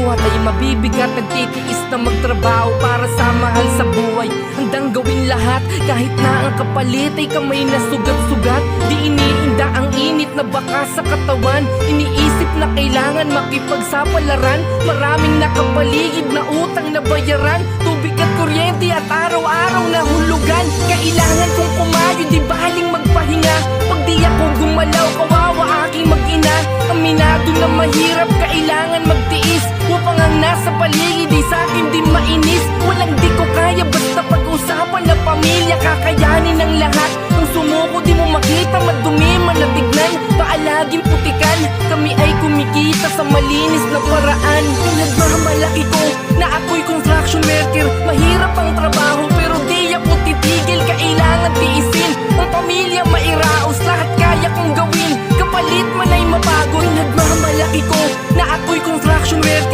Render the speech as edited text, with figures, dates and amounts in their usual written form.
bawat ay mabibigat, nagtitiis na magtrabaho para sa mahal sa buhay. Handang gawin lahat kahit na ang kapalit ay kamay na sugat-sugat. Di iniinda ang init na baka sa katawan, iniisip na kailangan makipagsapalaran. Maraming nakapaligid na utang na bayaran, tubig at kuryente at araw-araw na hulugan. Kailangan kong kumayo, di baling magpahinga. Pag di ako gumalaw, kawawa aking mag-ina. Aminado na mahirap, kailangan magtiis upang ang nasa paligid di sa'kin di mainis. Walang di ko kaya, basta pag-usapan na pamilya. Kakayanin ang lahat, kung sumuko di mo makita. Madumi man na tignan, paalaging putikan. Kami ay kumikita sa malinis na paraan. Pinagmamalaki ko na ako'y construction worker. Mahirap ang trabaho pero di ako titigil. Kailangan tiisin, ang pamilya mairaos. Lahat kaya kong gawin, kapalit man ay mabago. Pinagmamalaki ko na ako'y construction worker.